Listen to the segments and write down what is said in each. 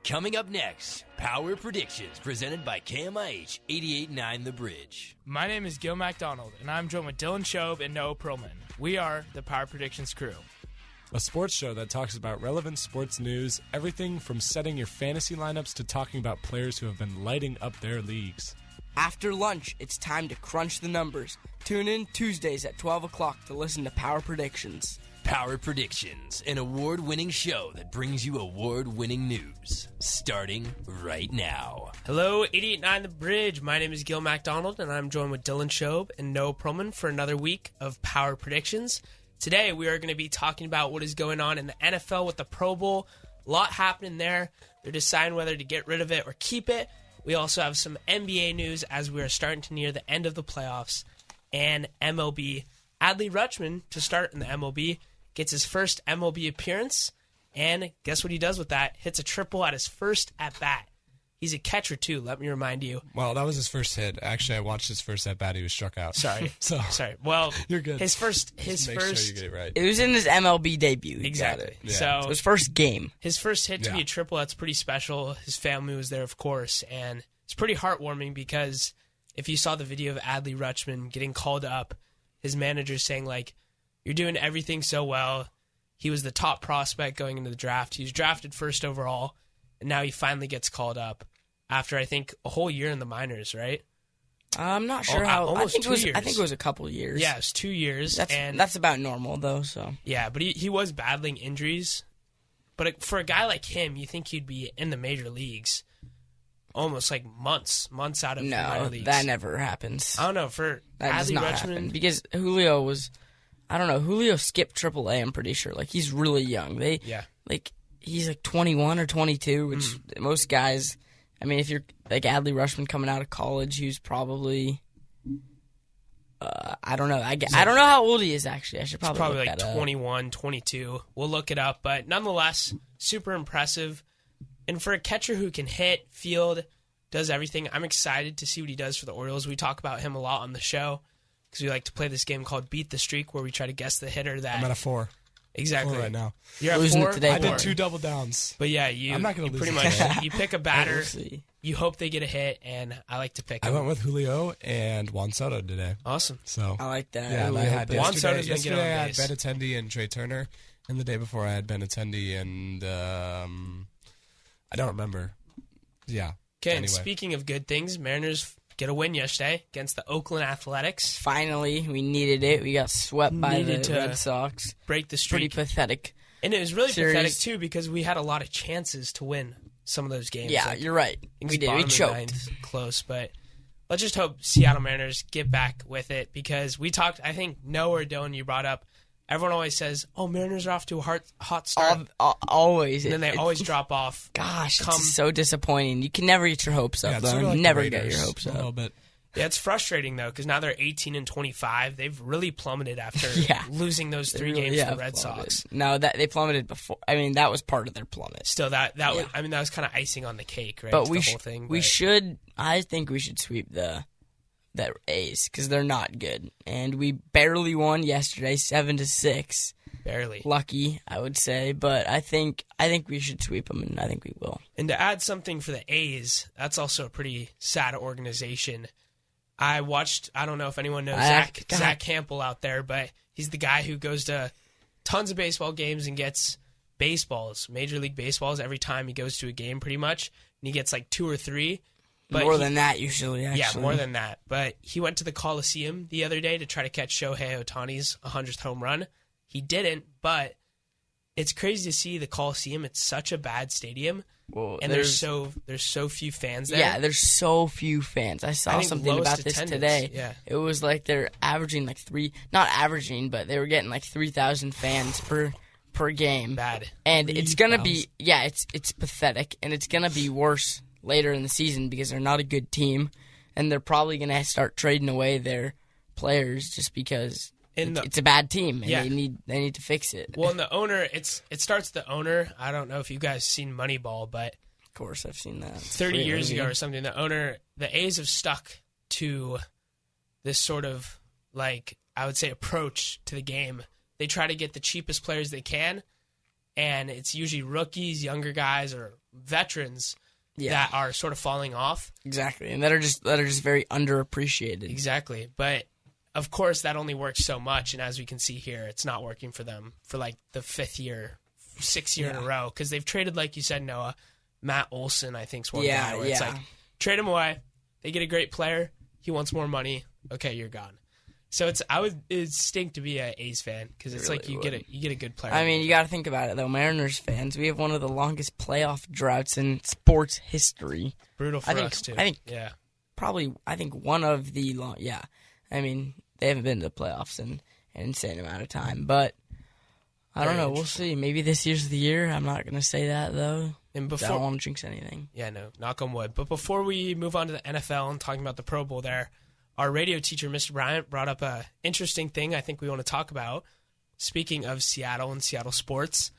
Coming up next, Power Predictions presented by KMIH 88.9 The Bridge. My name is Gil MacDonald, and I'm joined with Dylan Shobe and Noah Perlman. We are the Power Predictions crew. A sports show that talks about relevant sports news, everything from setting your fantasy lineups to talking about players who have been lighting up their leagues. After lunch, it's time to crunch the numbers. Tune in Tuesdays at 12 o'clock to listen to Power Predictions. Power Predictions, an award-winning show that brings you award-winning news, starting right now. Hello, 88.9 The Bridge. My name is Gil MacDonald, and I'm joined with Dylan Shobe and Noah Perlman for another week of Power Predictions. Today, we are going to be talking about what is going on in the NFL with the Pro Bowl. A lot happening there. They're deciding whether to get rid of it or keep it. We also have some NBA news as we are starting to near the end of the playoffs. And MLB. Adley Rutschman, to start in the MLB, gets his first MLB appearance, and guess what he does with that? Hits a triple at his first at-bat. He's a catcher, too, let me remind you. Well, that was his first hit. Actually, I watched his first at-bat. He was struck out. Sorry. Sorry. Well, you're good. His first. Make sure you get it right. It was in his MLB debut. Exactly. Yeah. So It was his first game. his first hit to be a triple, that's pretty special. His family was there, of course, and it's pretty heartwarming because if you saw the video of Adley Rutschman getting called up, his manager saying, like, you're doing everything so well. He was the top prospect going into the draft. He was drafted first overall, and now he finally gets called up after, I think, a whole year in the minors, right? I'm not sure how. Almost I think 2 years. I think it was a couple years. Yeah, it was 2 years. That's about normal, though. So yeah, but he was battling injuries. But for a guy like him, you think he'd be in the major leagues almost like months out of the minor leagues. That never happens. I don't know. For That does Adley not Rutschman, happen because Julio was, I don't know. Julio skipped AAA. I'm pretty sure. Like he's really young. He's like 21 or 22, which most guys. I mean, if you're like Adley Rutschman coming out of college, he was probably. I don't know. I don't know how old he is actually. I should probably look like that 21, 22. We'll look it up, but nonetheless, super impressive. And for a catcher who can hit, field, does everything, I'm excited to see what he does for the Orioles. We talk about him a lot on the show because we like to play this game called Beat the Streak where we try to guess the hitter that... I'm at a 4. Exactly. 4 right now. You're at Losing 4? it today. I did 2 double downs. But yeah, I'm not gonna lose pretty it. much you pick a batter, We'll see. you hope they get a hit, and I like to pick I him. went with Julio and Juan Soto today. Awesome. So I like that. yeah, and I had Juan Soto's been getting on yesterday I had base. Benintendi and Trey Turner, and the day before I had Benintendi and I don't remember. Yeah. Okay, and Anyway. speaking of good things, Mariners get a win yesterday against the Oakland Athletics. Finally, we needed it. We got swept by the Needed to Red Sox. Break the Pretty streak. pathetic. And it was really series. pathetic, too, because we had a lot of chances to win some of those games. Yeah, Like, you're right. things We did. bottom We of the choked. ninth, close, but let's just hope Seattle Mariners get back with it because we talked, I think, Noah or Dylan, you brought up, everyone always says, oh, Mariners are off to a hot start. Always. And then they always drop off. Gosh, it's so disappointing. You can never get your hopes up, Yeah, it's though. sort of like the Never Raiders get your hopes a little up. bit. Yeah, it's frustrating, though, because now they're 18-25. They've really plummeted after losing those 3 games to the Red Sox. No, that they plummeted before. I mean, that was part of their plummet. Still, that was, I mean, that was kind of icing on the cake, right? But to we the whole thing. we but- should. I think we should sweep the A's because they're not good, and we barely won yesterday, 7-6. Barely. Lucky, I would say, but I think we should sweep them, and I think we will. And to add something for the A's, that's also a pretty sad organization. I watched, I don't know if anyone knows Zach Campbell out there, but he's the guy who goes to tons of baseball games and gets baseballs, Major League Baseballs, every time he goes to a game pretty much. And he gets like 2 or 3. But more than that, usually, actually. Yeah, more than that. But he went to the Coliseum the other day to try to catch Shohei Ohtani's 100th home run. He didn't, but it's crazy to see the Coliseum. It's such a bad stadium. Well, and there's so few fans there. Yeah, there's so few fans. I saw something about this today. Yeah. It was like they're averaging like not averaging, but they were getting like 3,000 fans per game. Bad. And it's going to be, it's pathetic. And it's going to be worse later in the season because they're not a good team. And they're probably going to start trading away their players just because it's a bad team. And they need to fix it. Well, and the owner, it starts with the owner. I don't know if you guys seen Moneyball, but of course I've seen that. 30 years ago or something, the A's have stuck to this sort of, like, I would say, approach to the game. They try to get the cheapest players they can, and it's usually rookies, younger guys, or veterans that are sort of falling off. Exactly, and that are just very underappreciated. Exactly, but of course that only works so much, and as we can see here, it's not working for them for like the 6th year in a row, because they've traded, like you said, Noah, Matt Olson, I think, is one guy where it's like, trade him away, they get a great player, he wants more money, okay, you're gone. So it'd stink to be an A's fan, because it's really you get a good player. I mean, you got to think about it though. Mariners fans, we have one of the longest playoff droughts in sports history. Brutal for us too. I think one of the long. Yeah, I mean, they haven't been to the playoffs in an insane amount of time, but I don't know. We'll see. Maybe this year's the year. I'm not going to say that though. And I don't want to jinx anything. Yeah, no, knock on wood. But before we move on to the NFL and talking about the Pro Bowl there, our radio teacher, Mr. Bryant, brought up an interesting thing I think we want to talk about. Speaking of Seattle and Seattle sports,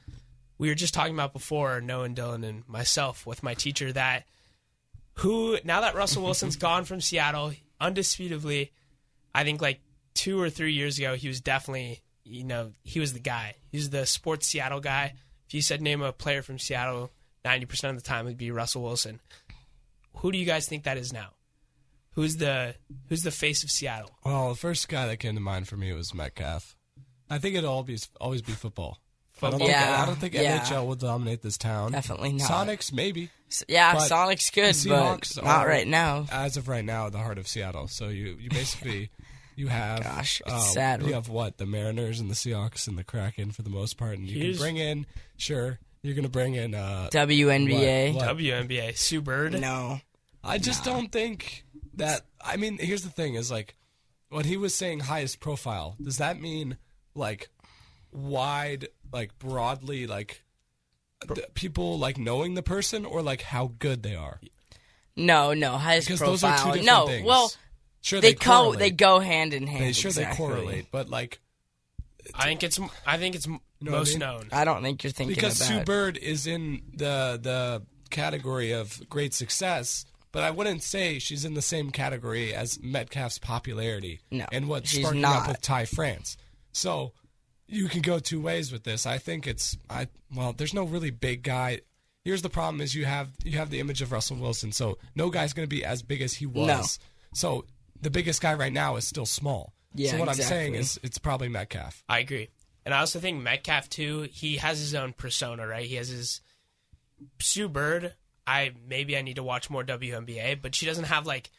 we were just talking about before, Noah and Dylan and myself, with my teacher, that now that Russell Wilson's gone from Seattle, undisputably, I think like 2 or 3 years ago, he was definitely, he was the guy. He was the sports Seattle guy. If you said name a player from Seattle, 90% of the time it would be Russell Wilson. Who do you guys think that is now? Who's the face of Seattle? Well, the first guy that came to mind for me was Metcalf. I think it'll always be football. I don't think NHL will dominate this town. Definitely not. Sonics, maybe. Yeah, Sonics good, but not right now. As of right now, the heart of Seattle. So you basically you have it's sad. You have the Mariners and the Seahawks and the Kraken for the most part, and you can bring in you're going to bring in WNBA. WNBA. Sue Bird. No, I just don't think that. I mean, here's the thing: is like what he was saying, highest profile. Does that mean like wide, like broadly, like people like knowing the person, or like how good they are? No, highest because profile. Those are two different things. Well, sure, they go hand in hand. They correlate, but like. I think it's most known. I don't think you're thinking because about Sue Bird is in the category of great success, but I wouldn't say she's in the same category as Metcalf's popularity and what's sparking up with Ty France. So you can go two ways with this. I think there's no really big guy. Here's the problem: is you have the image of Russell Wilson, so no guy's going to be as big as he was. No. So the biggest guy right now is still small. Yeah, so what exactly. I'm saying is it's probably Metcalf. I agree. And I also think Metcalf, too, he has his own persona, right? He has his Sue Bird. Maybe I need to watch more WNBA, but she doesn't have like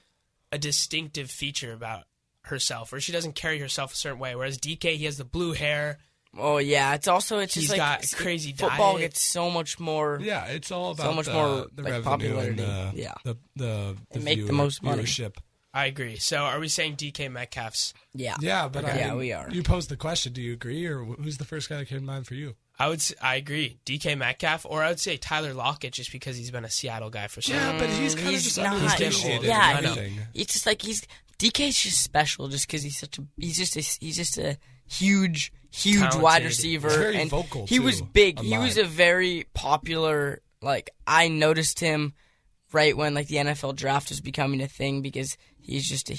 a distinctive feature about herself, or she doesn't carry herself a certain way. Whereas DK, he has the blue hair. Oh yeah, it's just he's like got a crazy football diet. gets so much more. Yeah, it's all about so much more the like, revenue popularity. and the make the most money. Viewership. I agree. So are we saying DK Metcalf's? Yeah, but we are. You posed the question. Do you agree, or who's the first guy that came to mind for you? I agree. DK Metcalf, or I would say Tyler Lockett, just because he's been a Seattle guy for so long. Yeah, but he's kind of just underappreciated. Yeah, I know. It's just like DK's just special, just because he's just a huge talented wide receiver. He's very and vocal. He was big. He was a very popular. Like I noticed him right when like the NFL draft was becoming a thing because. He's just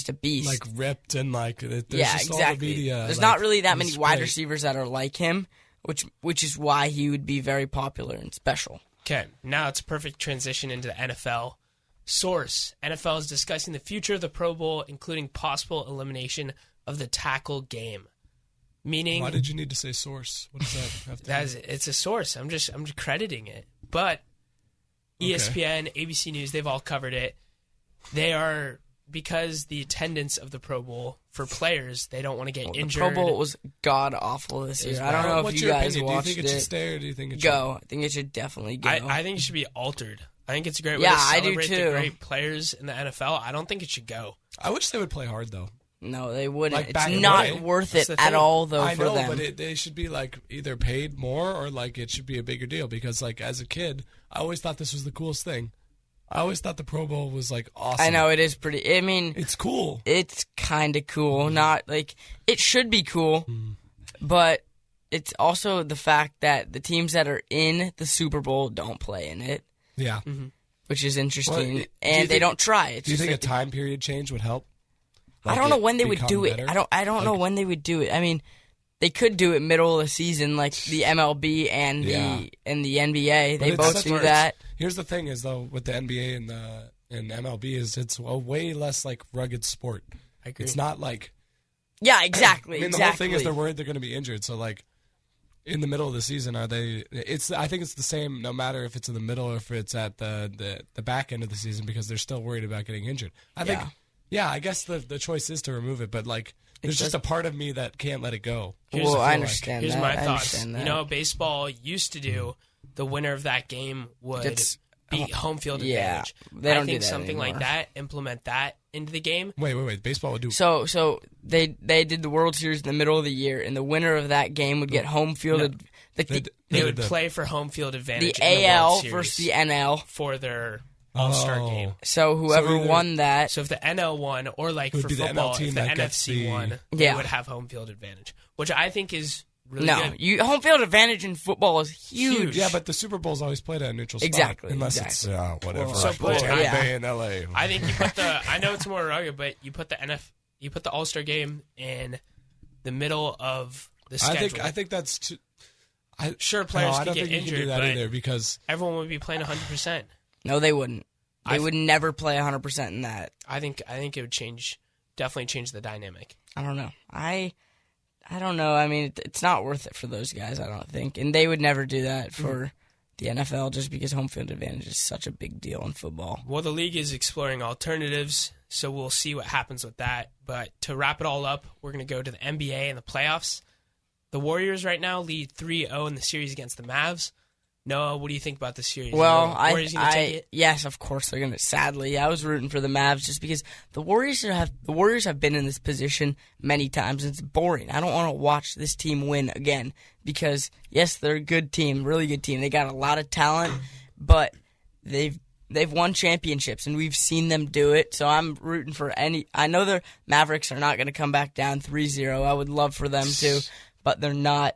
a beast. Like ripped and like there's just exactly. all the media. There's not really that many wide receivers that are like him, which is why he would be very popular and special. Okay, now it's a perfect transition into the NFL. Source: NFL is discussing the future of the Pro Bowl, including possible elimination of the tackle game. Meaning, why did you need to say source? What does that have to do? It's a source. I'm just crediting it. But ESPN, ABC News, they've all covered it. They are. Because the attendance of the Pro Bowl for players, they don't want to get injured. The Pro Bowl was god awful this year. I don't know if you guys watched it. Do you think it should stay or do you think it should go? I think it should definitely go. I think it should be altered. I think it's a great way to celebrate the great players in the NFL. I don't think it should go. I wish they would play hard though. No, they wouldn't. Like it's not worth it at all, though. I know, for them. but they should be like either paid more or like it should be a bigger deal. Because like as a kid, I always thought this was the coolest thing. I always thought the Pro Bowl was like awesome. I know it is pretty. I mean, it's cool. It's kind of cool. Not like it should be cool, but it's also the fact that the teams that are in the Super Bowl don't play in it. Yeah, which is interesting, and they don't try. It's do you think like a time period change would help? I don't know when they would do it. I don't know when they would do it. I mean, they could do it middle of the season, like the MLB and the NBA. They both do that. Here's the thing: is though with the NBA and MLB is it's a way less like rugged sport. I agree. It's not like exactly. the whole thing is they're worried they're going to be injured. So like in the middle of the season, are they? I think it's the same no matter if it's in the middle or if it's at the back end of the season because they're still worried about getting injured. I think. Yeah, I guess the choice is to remove it, but like there's just a part of me that can't let it go. I understand. Here's that. my thoughts. Baseball used to do the winner of that game would beat home field advantage. They don't I think do that something anymore. like that, implement that into the game. Wait. Baseball would do. So they did the World Series in the middle of the year, and the winner of that game would get home field. They would play for home field advantage. The AL versus the NL for their All-Star game. So whoever won that. So if the NL won, or like for football, if the NFC won, they would have home field advantage, which I think is really good. Home field advantage in football is huge. Yeah, but the Super Bowl's always played at a neutral spot. Exactly. Unless it's whatever. Well, so Tampa Bay in LA. I think you put I know it's more rugged, but you put the All-Star game in the middle of the schedule. I think that's too. Sure, players I don't could get think injured, you can do that but either because everyone would be playing 100%. No, they wouldn't. They would never play 100% in that. I think it would definitely change the dynamic. I don't know. I don't know. I mean, it's not worth it for those guys, I don't think. And they would never do that for the NFL just because home field advantage is such a big deal in football. Well, the league is exploring alternatives, so we'll see what happens with that. But to wrap it all up, we're going to go to the NBA and the playoffs. The Warriors right now lead 3-0 in the series against the Mavs. Noah, what do you think about the series? Well, Warriors gonna take it? Yes, of course they're going to. Sadly, I was rooting for the Mavs just because the Warriors have been in this position many times. It's boring. I don't want to watch this team win again because yes, they're a good team, really good team. They got a lot of talent, but they've won championships and we've seen them do it. So I'm rooting for any. I know the Mavericks are not going to come back down 3-0. I would love for them to, but they're not.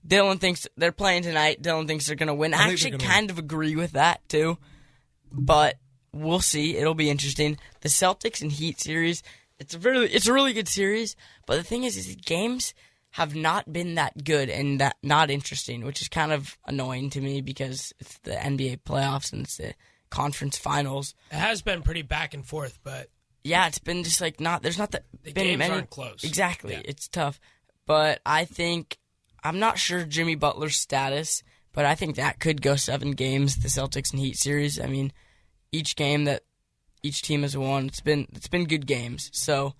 Dylan thinks they're playing tonight. Dylan thinks they're going to win. I actually kind of agree with that, too. But we'll see. It'll be interesting. The Celtics and Heat series, it's a really good series. But the thing is the games have not been that good and that not interesting, which is kind of annoying to me because it's the NBA playoffs and it's the conference finals. It has been pretty back and forth, but... Yeah, it's been just like there's not that... The been games many, aren't close. Exactly. Yeah. It's tough. But I think... I'm not sure Jimmy Butler's status, but I think that could go 7 games, the Celtics and Heat series. I mean, each game that each team has won, it's been good games. So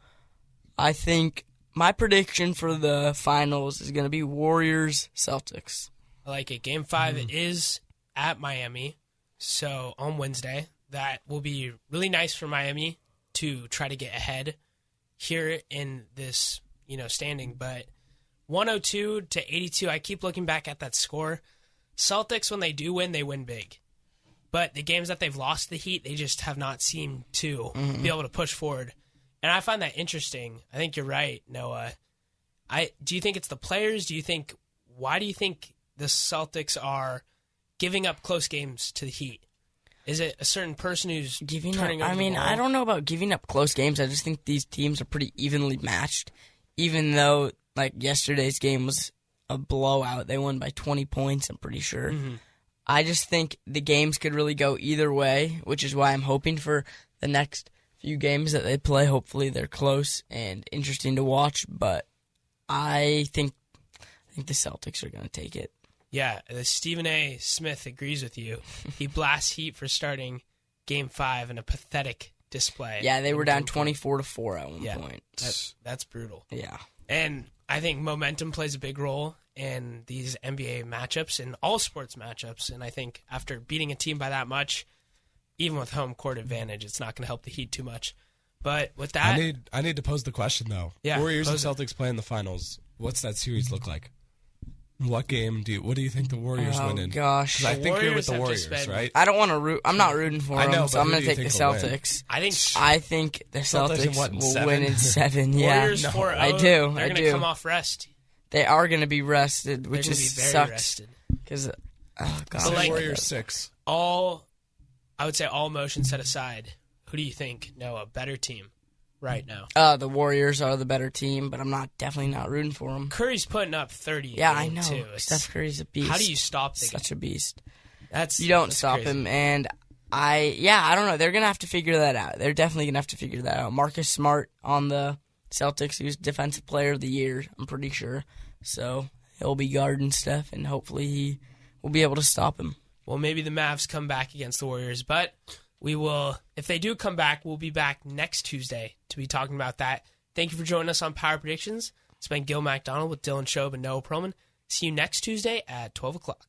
I think my prediction for the finals is going to be Warriors-Celtics. I like it. Game 5 is at Miami, so on Wednesday. That will be really nice for Miami to try to get ahead here in this, standing, but 102-82. I keep looking back at that score. Celtics, when they do win, they win big. But the games that they've lost to the Heat, they just have not seemed to be able to push forward. And I find that interesting. I think you're right, Noah. Do you think it's the players? Why do you think the Celtics are giving up close games to the Heat? Is it a certain person who's turning over the ball? I don't know about giving up close games. I just think these teams are pretty evenly matched, even though yesterday's game was a blowout. They won by 20 points, I'm pretty sure. Mm-hmm. I just think the games could really go either way, which is why I'm hoping for the next few games that they play. Hopefully they're close and interesting to watch, but I think the Celtics are going to take it. Yeah, Stephen A. Smith agrees with you. He blasts Heat for starting Game 5 in a pathetic display. Yeah, they were down 24-4 at one point. That's brutal. Yeah. And I think momentum plays a big role in these NBA matchups and all sports matchups. And I think after beating a team by that much, even with home court advantage, it's not going to help the Heat too much. But with that... I need to pose the question, though. Yeah, Warriors and Celtics play in the finals. What's that series look like? What game what do you think the Warriors win in? Gosh. 'Cause I think you're with the Warriors, right? I don't want to root. I'm not rooting for them, so I'm going to take the Celtics. I think the Celtics will win in 7. Warriors 4-0. I do. They're going to come off rest. They are going to be rested, which is sucks. Because, Warriors 6. I would say all emotions set aside. Who do you think? No, a better team. right now? The Warriors are the better team, but I'm definitely not rooting for them. Curry's putting up 30. Yeah, I know. Too. Steph Curry's a beast. How do you stop the Such a beast. You don't stop crazy. him, and I don't know. They're gonna have to figure that out. They're definitely gonna have to figure that out. Marcus Smart on the Celtics, who's Defensive Player of the Year, I'm pretty sure. So he'll be guarding Steph, and hopefully he will be able to stop him. Well, maybe the Mavs come back against the Warriors, but we will. If they do come back, we'll be back next Tuesday to be talking about that. Thank you for joining us on Power Predictions. It's been Gil MacDonald with Dylan Shobe and Noah Perlman. See you next Tuesday at 12 o'clock.